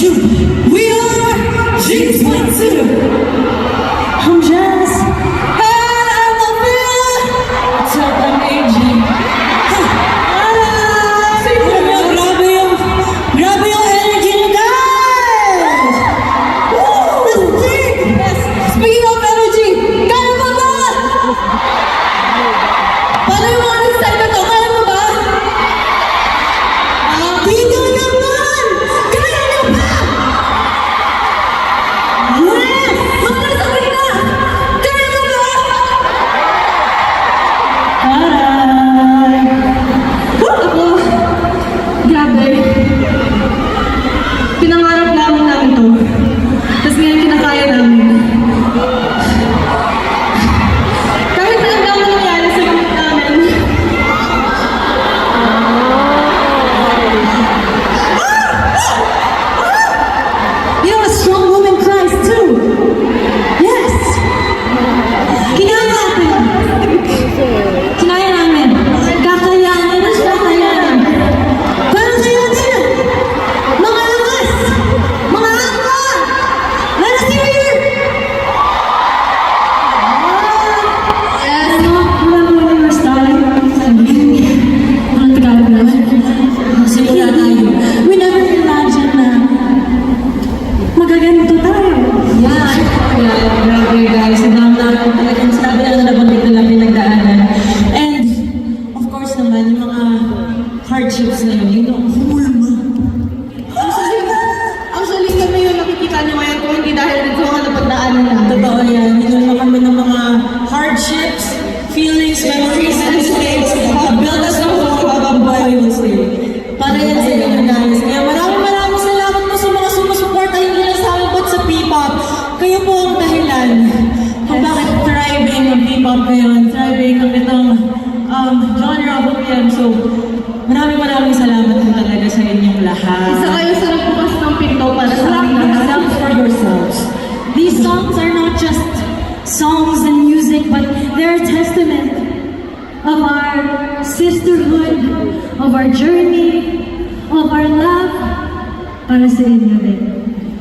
you. We are G22. I'm Jazz. And I'm Olivia. What's up, I'm AG. Grabe yung energy niyo, guys! Woo! That's big! Yes. Speaking of energy, kaya mo ba? Paano yung mga style na to? Kaya mo ba? Dito naman! Kaya niyo ba? Yes! Mga sabi na! Kaya mo ba? Aray! Ako, grabe. Pinangarap namin to. Tapos ngayon kinakaya namin. Kahit saan lang nangyari sa gawin namin. You know, a strong woman cries too. Yes! Kinaya natin. Kinaya namin. Kakayanin at kakayanin. Parang kayo din. Mga lakas! Mga angka! Let us hear you! Yes, no, alam mo yung style. Walang Tagalog naman. Simula tayo. We never imagined na magaganito tayo. Yeah. Grabe guys. Ang dami namin talagang sabi lang na nabanggit na lang pinagdaanan. And, of course naman, yung mga hardships na yun, yung hulma. Actually, kami yung nakikita niyo ngayon kung hindi dahil dito ang napagdaanan natin. Totoo yan. Hinulma kami ng mga hardships, feelings, memories, and mistakes. Build us ng habang buhay will stay. Para yan sa inyo guys. Kaya maraming salamat po sa mga sumusuporta hindi lang sa amin but sa P-pop. Kayo po ang dahilan kung bakit thriving ang P-pop ngayon. Thriving ang itong genre of OPM. So, maraming salamat po talaga sa inyong lahat. Isa kayo sa nagbukas ng pinto para sa amin. Accept for yourselves. These songs are not just songs and music, but they're a testament of our sisterhood, of our journey, of our love para sa inyo din.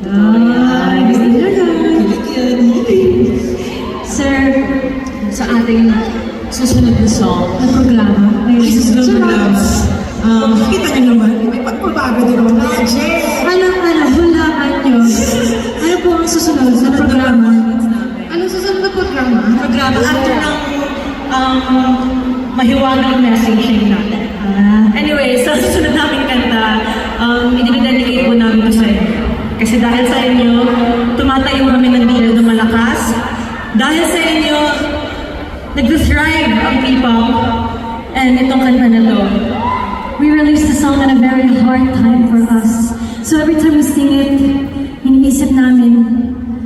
Ay, gusto nyo na. Sir, sa ating susunod na song, na programa. Ay, susunod na programa. Kita niyo naman, may pagpabago din ako. Hulaan nyo. Ano po ang susunod sa programa? Anong susunod na programa? Programa After ng mahiwagang messaging natin. Anyway, sa susunod namin kanta, i-dedicate po namin ito sa inyo. Kasi dahil sa inyo, tumatayo kami ng dilo na malakas. Dahil sa inyo, nag-thrive ang P-pop. And itong kanta na to, We released the song at a very hard time for us. So every time we sing it, iniisip namin,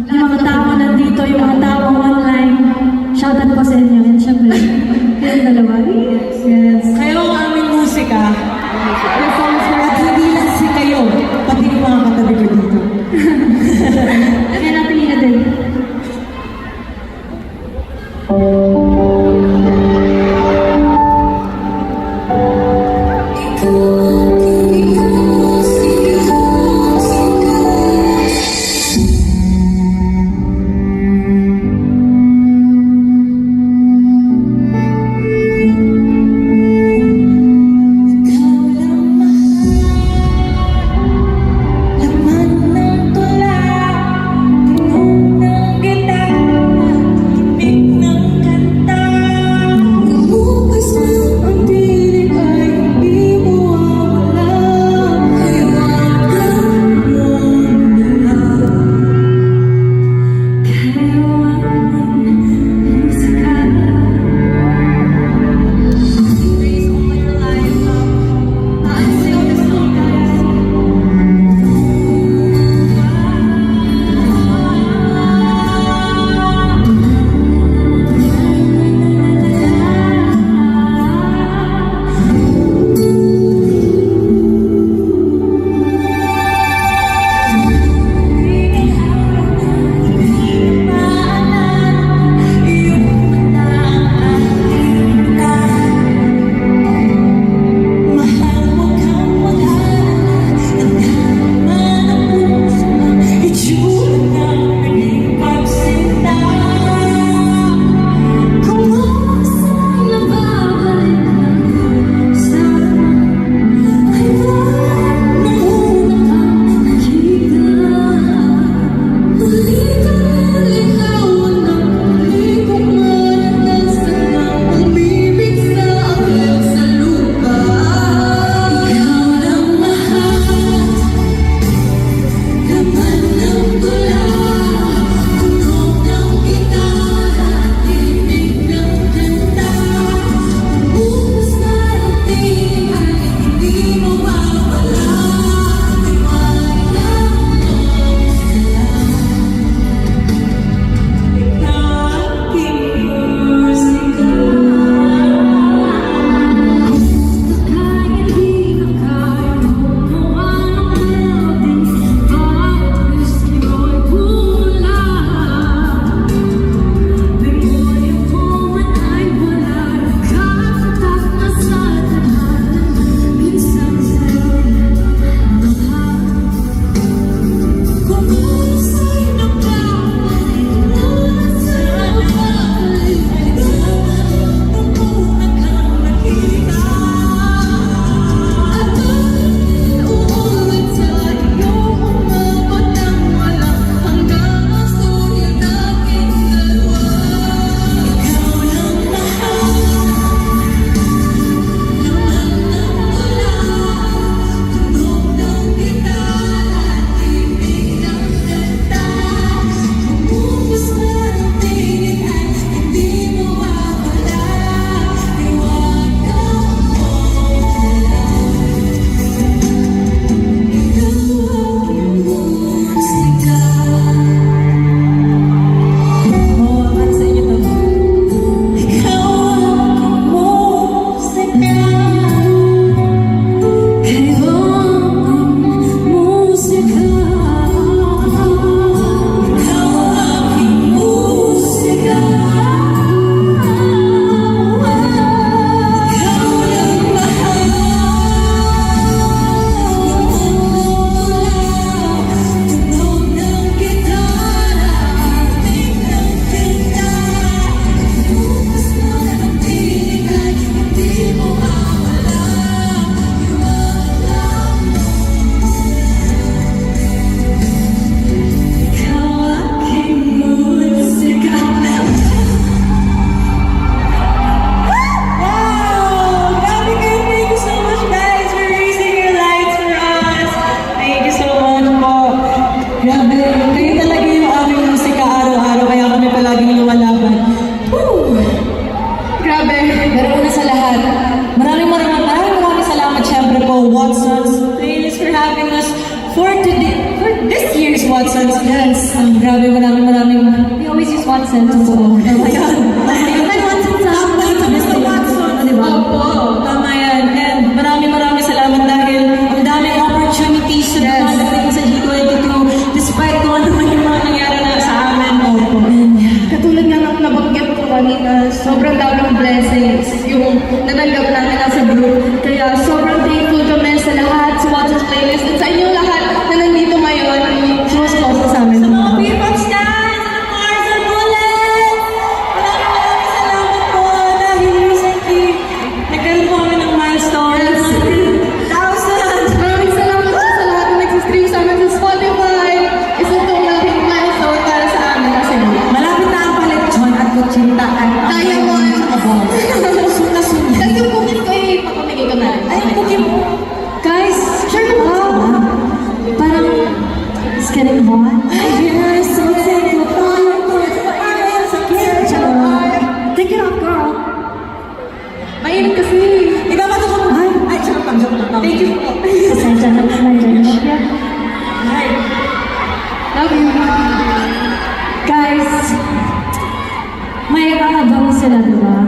yung mga tao nandito, yung mga tao online, shoutout po sa inyo. And syempre, kayong dalawa. Yes. kayo ang aming musika. At hindi lang si kayo, pati yung mga katabi ko dito. Kaya natin yun din. Watsons playlist for having us for today, for this year's Watsons. Yes. Grabe, maraming. We always use Watson to Oo. Ayan. May Watson sa Mr. Watson, di ba? Opo, tama yan. And maraming salamat dahil ang daming opportunities na dumadating sa G22 despite kung ano man yung mga nangyari na sa amin. Opo. Katulad nga ng nabanggit ko kanina, sobrang daming blessings yung natanggap namin sa group. Kaya sobrang thankful kami sa lahat, sa Watson's Playlist, at sa inyong lahat na nandito ngayon, sumusuporta sa amin. Sa mga P-pop stars, sa Mars and Bullets! Maraming salamat po dahil recently nagkaroon po kami ng milestone. 100,000! Maraming salamat po sa lahat na nagsistream sa amin sa Spotify. Isa itong malaking milestone para sa amin kasi Malapit na ang paletsyon at kutsinta at kaya mo Suna-suna. Kasi yung booking ko ay papamigay ko na rin. Ay, booking mo. Guys, sure na ba? Parang, it's getting hot. Yes, so Take it off, girl. Mainit kasi. Ibabato ko. Ay, sarap pang joke lang. Thank you po. Pasensya na po na dyan siya. Ay, Love you. Guys, may kakabang sila, diba?